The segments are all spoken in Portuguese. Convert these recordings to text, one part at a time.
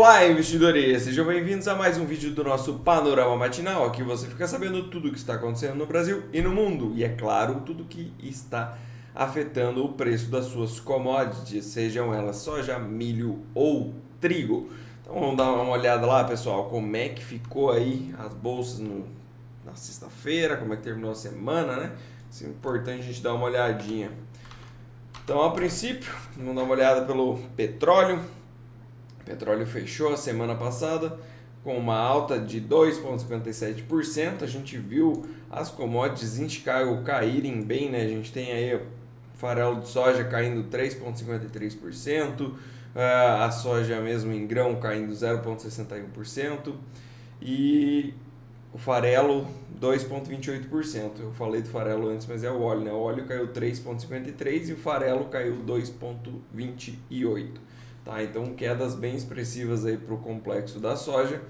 Olá, investidores! Sejam bem-vindos a mais um vídeo do nosso Panorama Matinal. Aqui você fica sabendo tudo o que está acontecendo no Brasil e no mundo. E, é claro, tudo que está afetando o preço das suas commodities, sejam elas soja, milho ou trigo. Então vamos dar uma olhada lá, pessoal, como é que ficou aí as bolsas na sexta-feira, como é que terminou a semana, né? Isso é importante a gente dar uma olhadinha. Então, a princípio, vamos dar uma olhada pelo petróleo. O petróleo fechou a semana passada com uma alta de 2,57%. A gente viu as commodities em Chicago caírem bem, né? A gente tem aí o farelo de soja caindo 3,53%, a soja mesmo em grão caindo 0,61% e o farelo 2,28%. Eu falei do farelo antes, mas é o óleo, né? O óleo caiu 3,53% e o farelo caiu 2,28%. Tá, então quedas bem expressivas aí para o complexo da soja.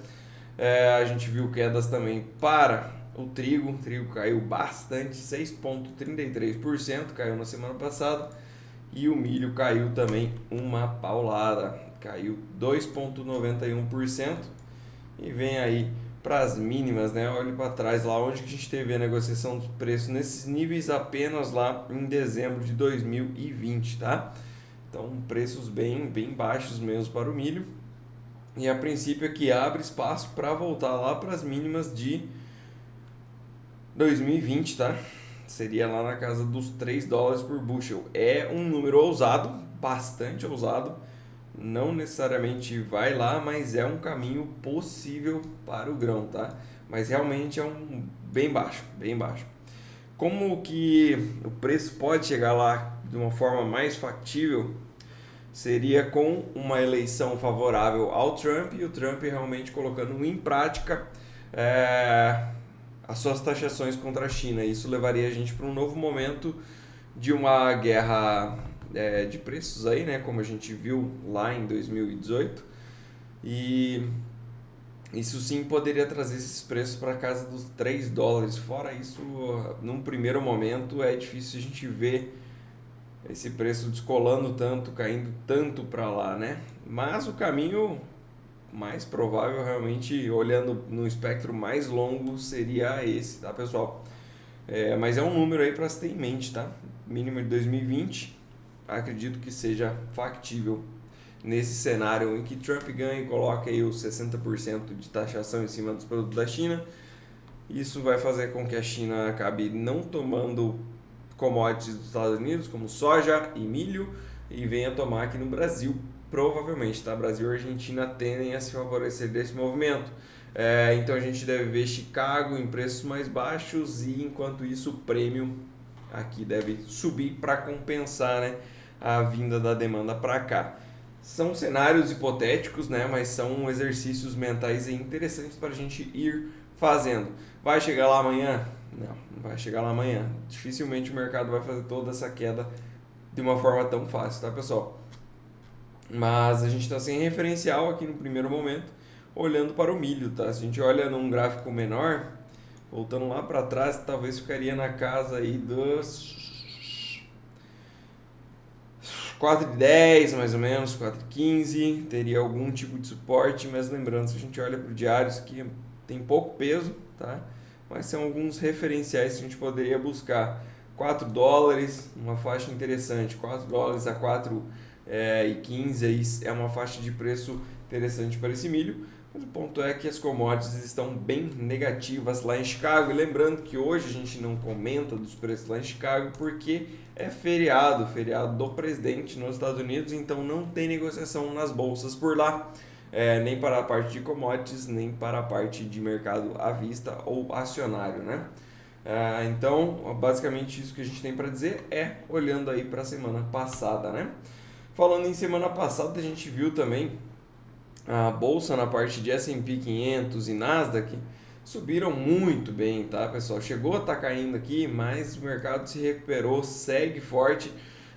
A gente viu quedas também para o trigo caiu bastante, 6,33%, caiu na semana passada, e o milho caiu também uma paulada, caiu 2,91%, e vem aí para as mínimas, né? Olhe para trás lá onde que a gente teve a negociação dos preços nesses níveis apenas lá em dezembro de 2020, tá? Então, preços bem baixos mesmo para o milho. E a princípio aqui abre espaço para voltar lá para as mínimas de 2020, tá? Seria lá na casa dos 3 dólares por bushel. É um número ousado, bastante ousado. Não necessariamente vai lá, mas é um caminho possível para o grão, tá? Mas realmente é um bem baixo. Como que o preço pode chegar lá de uma forma mais factível? Seria com uma eleição favorável ao Trump e o Trump realmente colocando em prática as suas taxações contra a China. Isso levaria a gente para um novo momento de uma guerra de preços aí, né? Como a gente viu lá em 2018. E isso sim poderia trazer esses preços para casa dos 3 dólares. Fora isso, num primeiro momento é difícil a gente ver esse preço descolando tanto, caindo tanto para lá, né? Mas o caminho mais provável, realmente, olhando no espectro mais longo, seria esse, tá, pessoal? Mas é um número aí para se ter em mente, tá? Mínimo de 2020, acredito que seja factível nesse cenário em que Trump ganha e coloca aí os 60% de taxação em cima dos produtos da China. Isso vai fazer com que a China acabe não tomando commodities dos Estados Unidos, como soja e milho, e venha tomar aqui no Brasil, provavelmente, tá? Brasil e Argentina tendem a se favorecer desse movimento. Então a gente deve ver Chicago em preços mais baixos e, enquanto isso, o prêmio aqui deve subir para compensar, né, a vinda da demanda para cá. São cenários hipotéticos, né, mas são exercícios mentais interessantes para a gente ir fazendo. Vai chegar lá amanhã? Não vai chegar lá amanhã. Dificilmente o mercado vai fazer toda essa queda de uma forma tão fácil, tá, pessoal? Mas a gente está sem referencial aqui no primeiro momento, olhando para o milho, tá? Se a gente olha num gráfico menor, voltando lá para trás, talvez ficaria na casa aí dos 4,10 mais ou menos, 4,15, teria algum tipo de suporte, mas lembrando, se a gente olha para o diário, isso aqui tem pouco peso, tá? Mas são alguns referenciais que a gente poderia buscar. 4 dólares, uma faixa interessante, 4 dólares a 4,15 é uma faixa de preço interessante para esse milho, mas o ponto é que as commodities estão bem negativas lá em Chicago, e lembrando que hoje a gente não comenta dos preços lá em Chicago porque é feriado do presidente nos Estados Unidos, então não tem negociação nas bolsas por lá. Nem para a parte de commodities, nem para a parte de mercado à vista ou acionário, né? Então, basicamente isso que a gente tem para dizer olhando aí para a semana passada, né? Falando em semana passada, a gente viu também a bolsa na parte de S&P 500 e Nasdaq subiram muito bem, tá, pessoal? Chegou a estar caindo aqui, mas o mercado se recuperou, segue forte.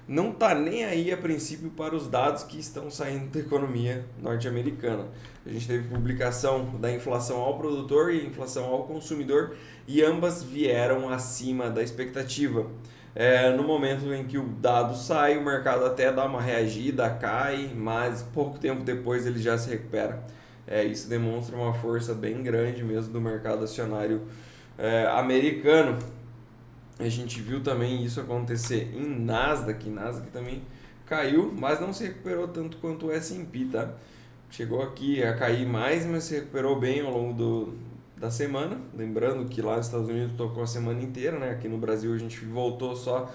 Não está nem aí a princípio para os dados que estão saindo da economia norte-americana. A gente teve publicação da inflação ao produtor e inflação ao consumidor, e ambas vieram acima da expectativa. No momento em que o dado sai, o mercado até dá uma reagida, cai, mas pouco tempo depois ele já se recupera. Isso demonstra uma força bem grande mesmo do mercado acionário americano. A gente viu também isso acontecer em Nasdaq. Nasdaq também caiu, mas não se recuperou tanto quanto o S&P, tá? Chegou aqui a cair mais, mas se recuperou bem ao longo da semana. Lembrando que lá nos Estados Unidos tocou a semana inteira, né? Aqui no Brasil a gente voltou só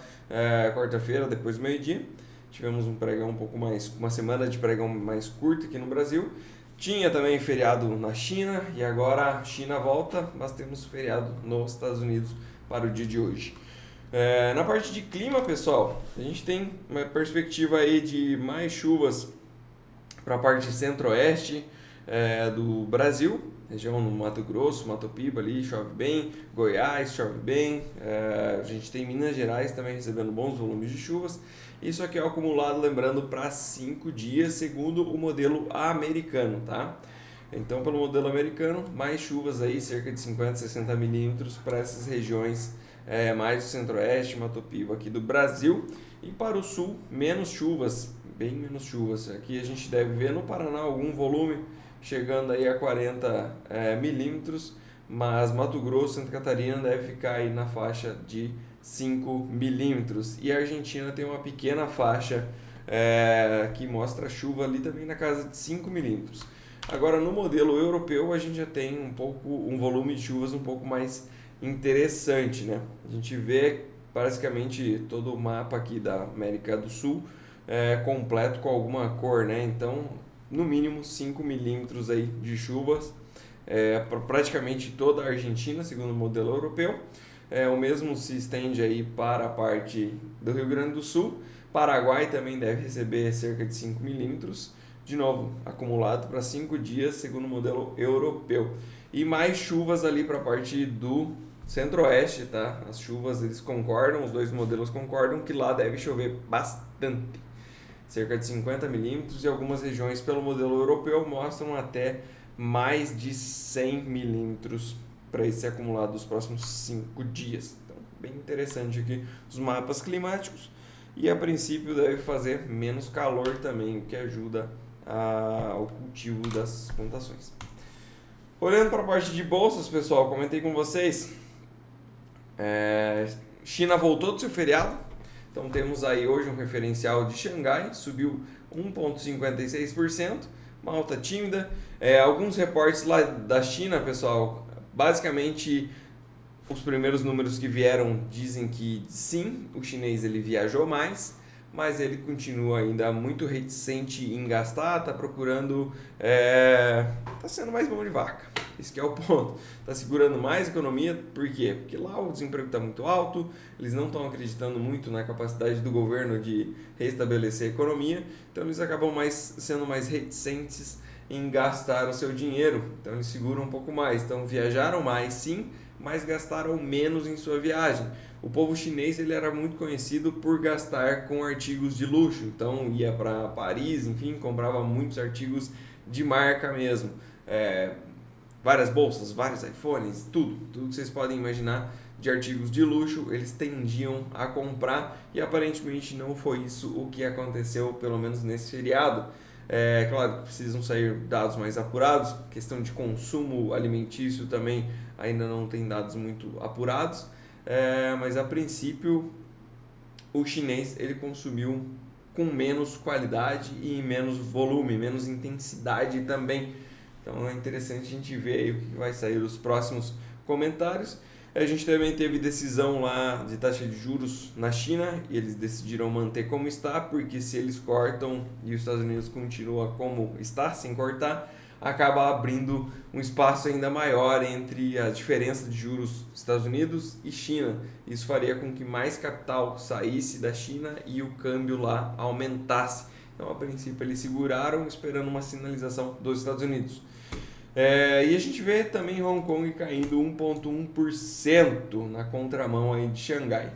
quarta-feira, depois do meio-dia. Tivemos um pregão um pouco mais, uma semana de pregão mais curta aqui no Brasil. Tinha também feriado na China e agora a China volta, mas temos feriado nos Estados Unidos para o dia de hoje. Na parte de clima, pessoal, a gente tem uma perspectiva aí de mais chuvas para a parte centro-oeste do Brasil, região no Mato Grosso, Mato Piba ali chove bem, Goiás chove bem, a gente tem Minas Gerais também recebendo bons volumes de chuvas. Isso aqui é o acumulado, lembrando, para 5 dias, segundo o modelo americano, tá? Então, pelo modelo americano, mais chuvas aí, cerca de 50, 60 milímetros para essas regiões mais do centro-oeste, Mato Piba aqui do Brasil. E para o sul, menos chuvas, bem menos chuvas. Aqui a gente deve ver no Paraná algum volume chegando aí a 40 milímetros, mas Mato Grosso, Santa Catarina deve ficar aí na faixa de 5 milímetros. E a Argentina tem uma pequena faixa que mostra chuva ali também na casa de 5 milímetros. Agora, no modelo europeu, a gente já tem um volume de chuvas um pouco mais interessante, né? A gente vê basicamente todo o mapa aqui da América do Sul completo com alguma cor, né? Então, no mínimo 5 milímetros aí de chuvas para praticamente toda a Argentina, segundo o modelo europeu. O mesmo se estende aí para a parte do Rio Grande do Sul. Paraguai também deve receber cerca de 5 milímetros, de novo, acumulado para 5 dias, segundo o modelo europeu. E mais chuvas ali para a parte do centro-oeste, tá? As chuvas, eles concordam, os dois modelos concordam que lá deve chover bastante. Cerca de 50 milímetros, e algumas regiões pelo modelo europeu mostram até mais de 100 milímetros para esse acumulado dos próximos 5 dias. Então, bem interessante aqui os mapas climáticos. E a princípio deve fazer menos calor também, o que ajuda ao cultivo das plantações. Olhando para a parte de bolsas, pessoal, comentei com vocês. China voltou do seu feriado. Então temos aí hoje um referencial de Xangai, subiu 1,56%, uma alta tímida. Alguns reportes lá da China, pessoal, basicamente os primeiros números que vieram dizem que sim, o chinês ele viajou mais, mas ele continua ainda muito reticente em gastar, está procurando, está sendo mais mão de vaca. Esse que é o ponto. Está segurando mais a economia, por quê? Porque lá o desemprego está muito alto, eles não estão acreditando muito na capacidade do governo de restabelecer a economia, então eles acabam sendo mais reticentes em gastar o seu dinheiro, então eles seguram um pouco mais. Então viajaram mais sim, mas gastaram menos em sua viagem. O povo chinês ele era muito conhecido por gastar com artigos de luxo, então ia para Paris, enfim, comprava muitos artigos de marca mesmo. Várias bolsas, vários iPhones, tudo que vocês podem imaginar de artigos de luxo, eles tendiam a comprar, e aparentemente não foi isso o que aconteceu, pelo menos nesse feriado. Claro que precisam sair dados mais apurados, questão de consumo alimentício também ainda não tem dados muito apurados, mas a princípio o chinês ele consumiu com menos qualidade e menos volume, menos intensidade também. Então é interessante a gente ver aí o que vai sair dos próximos comentários. A gente também teve decisão lá de taxa de juros na China e eles decidiram manter como está, porque se eles cortam e os Estados Unidos continua como está, sem cortar, acaba abrindo um espaço ainda maior entre a diferença de juros dos Estados Unidos e China. Isso faria com que mais capital saísse da China e o câmbio lá aumentasse. Então, a princípio, eles seguraram esperando uma sinalização dos Estados Unidos. E a gente vê também Hong Kong caindo 1,1% na contramão aí de Xangai.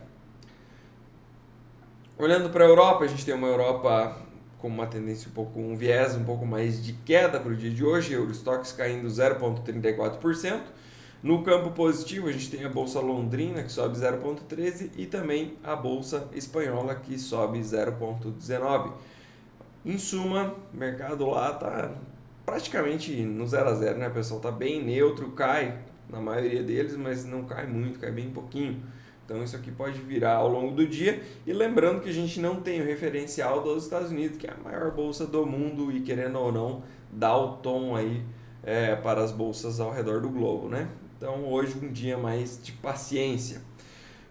Olhando para a Europa, a gente tem uma Europa com uma tendência um viés um pouco mais de queda para o dia de hoje. Eurostoxx caindo 0,34%. No campo positivo, a gente tem a Bolsa Londrina, que sobe 0,13, e também a Bolsa Espanhola, que sobe 0,19. Em suma, o mercado lá está praticamente no 0 a 0, né? O pessoal está bem neutro, cai na maioria deles, mas não cai muito, cai bem pouquinho. Então isso aqui pode virar ao longo do dia. E lembrando que a gente não tem o referencial dos Estados Unidos, que é a maior bolsa do mundo e, querendo ou não, dá o tom aí para as bolsas ao redor do globo, né? Então hoje um dia mais de paciência.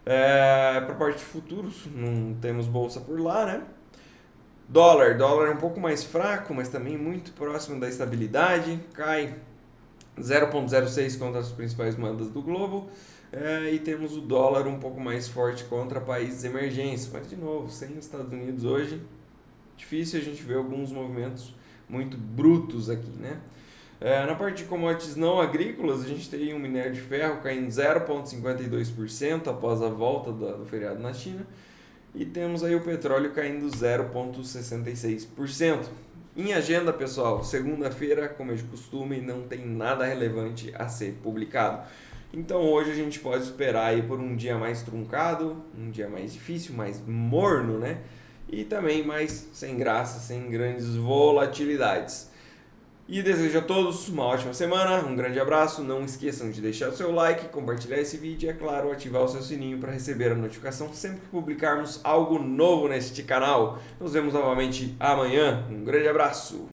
Para a parte de futuros, não temos bolsa por lá, né? Dólar é um pouco mais fraco, mas também muito próximo da estabilidade, cai 0,06 contra as principais moedas do globo, e temos o dólar um pouco mais forte contra países emergentes, mas de novo, sem Estados Unidos hoje, difícil a gente ver alguns movimentos muito brutos aqui, né? Na parte de commodities não agrícolas, a gente tem o minério de ferro caindo 0,52% após a volta do feriado na China, e temos aí o petróleo caindo 0,66%. Em agenda, pessoal, segunda-feira, como é de costume, não tem nada relevante a ser publicado. Então hoje a gente pode esperar aí por um dia mais truncado, um dia mais difícil, mais morno, né? E também mais sem graça, sem grandes volatilidades. E desejo a todos uma ótima semana, um grande abraço, não esqueçam de deixar o seu like, compartilhar esse vídeo e, é claro, ativar o seu sininho para receber a notificação sempre que publicarmos algo novo neste canal. Nos vemos novamente amanhã, um grande abraço!